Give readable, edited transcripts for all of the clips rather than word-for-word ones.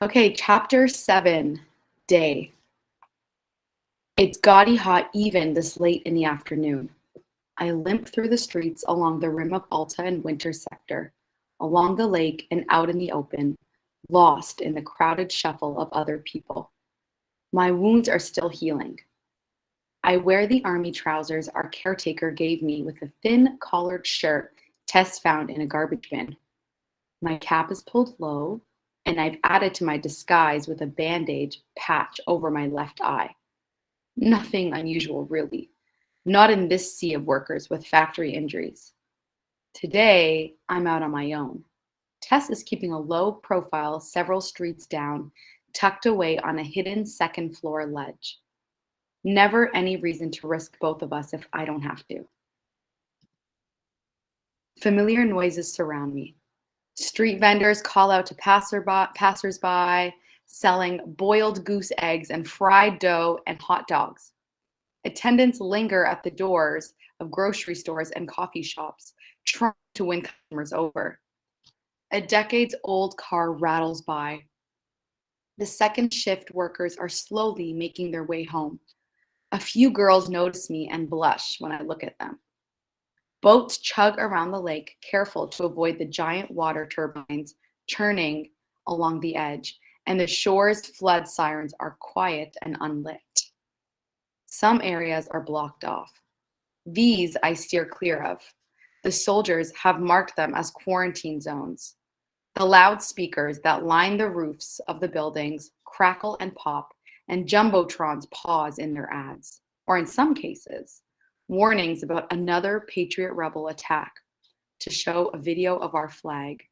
Okay, chapter 7, day. It's gaudy hot even this late in the afternoon. I limp through the streets along the rim of Alta and Winter sector, along the lake and out in the open, lost in the crowded shuffle of other people. My wounds are still healing. I wear the army trousers our caretaker gave me with a thin collared shirt Tess found in a garbage bin. My cap is pulled low, and I've added to my disguise with a bandage patch over my left eye. Nothing unusual, really. Not in this sea of workers with factory injuries. Today, I'm out on my own. Tess is keeping a low profile several streets down, tucked away on a hidden second floor ledge. Never any reason to risk both of us if I don't have to. Familiar noises surround me. Street vendors call out to passersby, selling boiled goose eggs and fried dough and hot dogs. Attendants linger at the doors of grocery stores and coffee shops, trying to win customers over. A decades-old car rattles by. The second shift workers are slowly making their way home. A few girls notice me and blush when I look at them. Boats chug around the lake, careful to avoid the giant water turbines churning along the edge, and the shore's flood sirens are quiet and unlit. Some areas are blocked off. These I steer clear of. The soldiers have marked them as quarantine zones. The loudspeakers that line the roofs of the buildings crackle and pop, and jumbotrons pause in their ads, or in some cases, warnings about another Patriot rebel attack to show a video of our flag.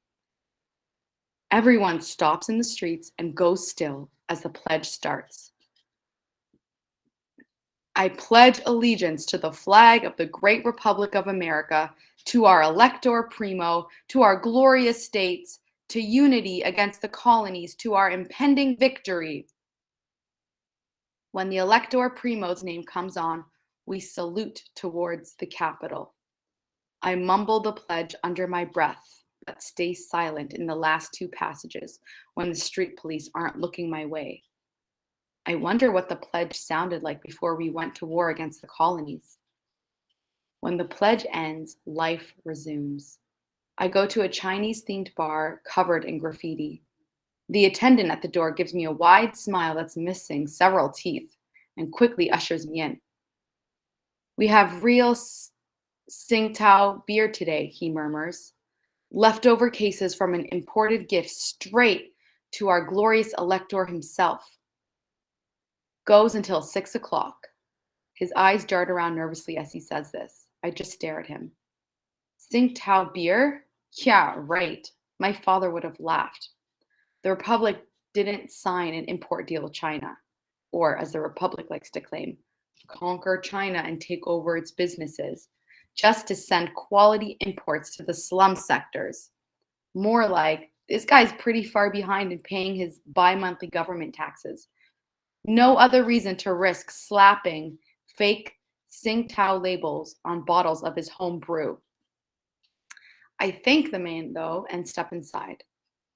Everyone stops in the streets and goes still as the pledge starts. I pledge allegiance to the flag of the great Republic of America, to our Elector Primo, to our glorious states, to unity against the colonies, to our impending victory. When the Elector Primo's name comes on, we salute towards the Capitol. I mumble the pledge under my breath, but stay silent in the last two passages when the street police aren't looking my way. I wonder what the pledge sounded like before we went to war against the colonies. When the pledge ends, life resumes. I go to a Chinese-themed bar covered in graffiti. The attendant at the door gives me a wide smile that's missing several teeth and quickly ushers me in. We have real Tsingtao beer today, he murmurs. Leftover cases from an imported gift straight to our glorious elector himself. Goes until 6 o'clock. His eyes dart around nervously as he says this. I just stare at him. Tsingtao beer? Yeah, right. My father would have laughed. The Republic didn't sign an import deal with China, or as the Republic likes to claim, conquer China and take over its businesses, just to send quality imports to the slum sectors. More like, this guy's pretty far behind in paying his bi-monthly government taxes. No other reason to risk slapping fake Tsingtao labels on bottles of his home brew. I thank the man, though, and step inside.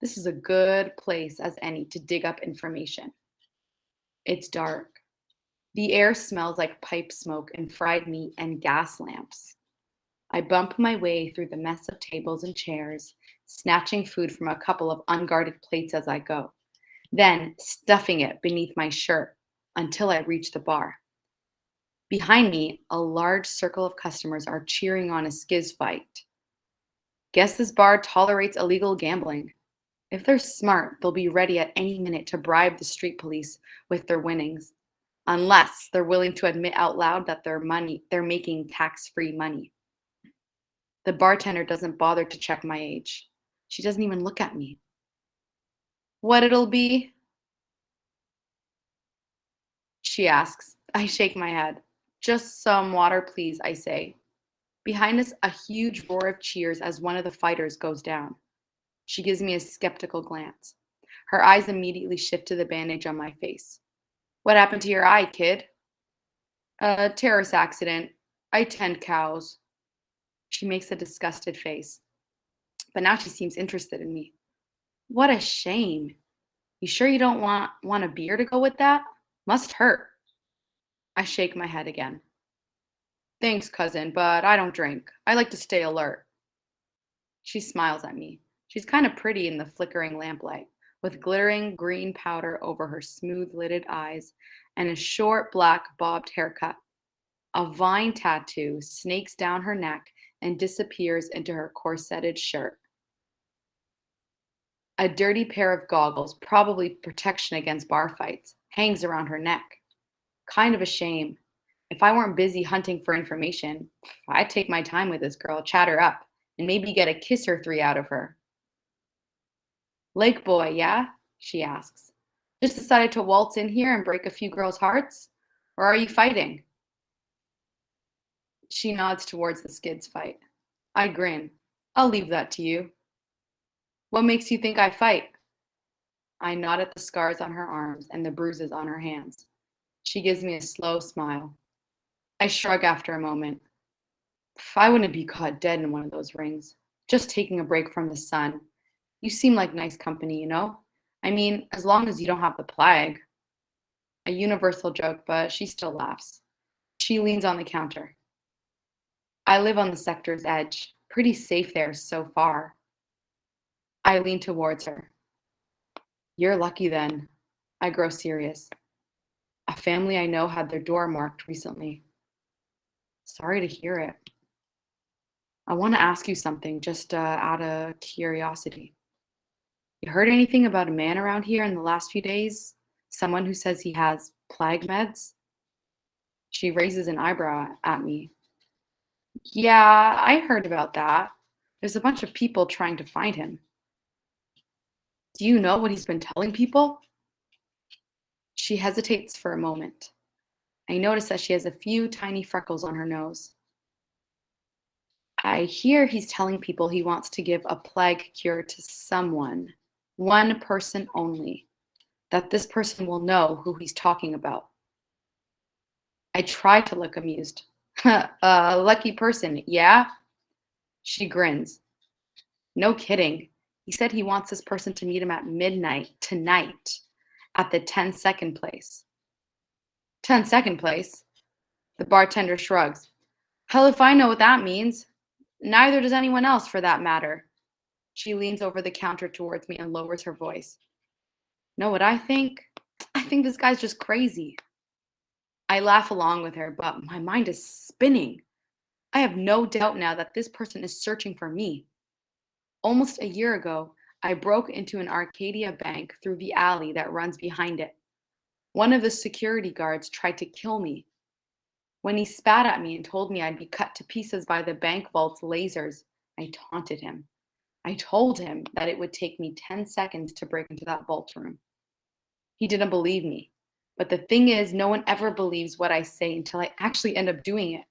This is a good place as any to dig up information. It's dark. The air smells like pipe smoke and fried meat and gas lamps. I bump my way through the mess of tables and chairs, snatching food from a couple of unguarded plates as I go, then stuffing it beneath my shirt until I reach the bar. Behind me, a large circle of customers are cheering on a skiz fight. Guess this bar tolerates illegal gambling. If they're smart, they'll be ready at any minute to bribe the street police with their winnings, unless they're willing to admit out loud that they're making tax-free money. The bartender doesn't bother to check my age. She doesn't even look at me. What it'll be? She asks. I shake my head. Just some water, please, I say. Behind us, a huge roar of cheers as one of the fighters goes down. She gives me a skeptical glance. Her eyes immediately shift to the bandage on my face. What happened to your eye, kid? A terrorist accident. I tend cows. She makes a disgusted face. But now she seems interested in me. What a shame. You sure you don't want a beer to go with that? Must hurt. I shake my head again. Thanks, cousin, but I don't drink. I like to stay alert. She smiles at me. She's kind of pretty in the flickering lamplight, with glittering green powder over her smooth lidded eyes and a short black bobbed haircut. A vine tattoo snakes down her neck and disappears into her corseted shirt. A dirty pair of goggles, probably protection against bar fights, hangs around her neck. Kind of a shame. If I weren't busy hunting for information, I'd take my time with this girl, chat her up, and maybe get a kiss or three out of her. Lake boy, yeah? She asks. Just decided to waltz in here and break a few girls' hearts? Or are you fighting? She nods towards the skids fight. I grin. I'll leave that to you. What makes you think I fight? I nod at the scars on her arms and the bruises on her hands. She gives me a slow smile. I shrug after a moment. I wouldn't be caught dead in one of those rings. Just taking a break from the sun. You seem like nice company, you know? I mean, as long as you don't have the plague. A universal joke, but she still laughs. She leans on the counter. I live on the sector's edge. Pretty safe there so far. I lean towards her. You're lucky then. I grow serious. A family I know had their door marked recently. Sorry to hear it. I want to ask you something, just out of curiosity. You heard anything about a man around here in the last few days? Someone who says he has plague meds? She raises an eyebrow at me. Yeah, I heard about that. There's a bunch of people trying to find him. Do you know what he's been telling people? She hesitates for a moment. I notice that she has a few tiny freckles on her nose. I hear he's telling people he wants to give a plague cure to someone, one person only, that this person will know who he's talking about. I try to look amused. A lucky person, yeah? She grins. No kidding. He said he wants this person to meet him at midnight tonight at the 10-second place. 10-second place? The bartender shrugs. Hell if I know what that means. Neither does anyone else for that matter. She leans over the counter towards me and lowers her voice. Know what I think? I think this guy's just crazy. I laugh along with her, but my mind is spinning. I have no doubt now that this person is searching for me. Almost a year ago, I broke into an Arcadia bank through the alley that runs behind it. One of the security guards tried to kill me. When he spat at me and told me I'd be cut to pieces by the bank vault's lasers, I taunted him. I told him that it would take me 10 seconds to break into that vault room. He didn't believe me. But the thing is, no one ever believes what I say until I actually end up doing it.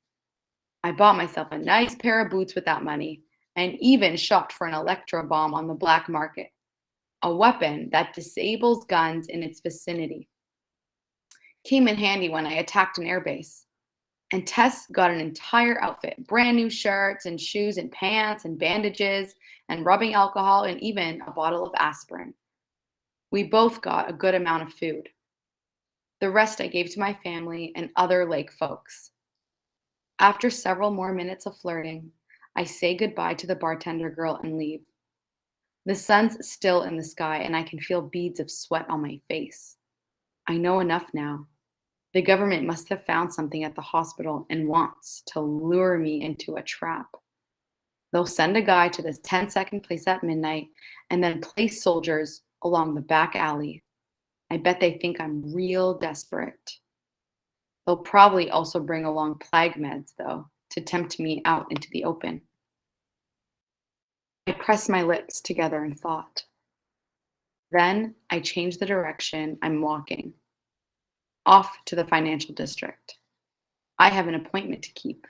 I bought myself a nice pair of boots with that money and even shopped for an electro bomb on the black market, a weapon that disables guns in its vicinity. Came in handy when I attacked an airbase. And Tess got an entire outfit, brand new shirts and shoes and pants and bandages and rubbing alcohol and even a bottle of aspirin. We both got a good amount of food. The rest I gave to my family and other lake folks. After several more minutes of flirting, I say goodbye to the bartender girl and leave. The sun's still in the sky and I can feel beads of sweat on my face. I know enough now. The government must have found something at the hospital and wants to lure me into a trap. They'll send a guy to this 10-second place at midnight and then place soldiers along the back alley. I bet they think I'm real desperate. They'll probably also bring along plague meds, though, to tempt me out into the open. I press my lips together in thought. Then I change the direction I'm walking, off to the financial district. I have an appointment to keep.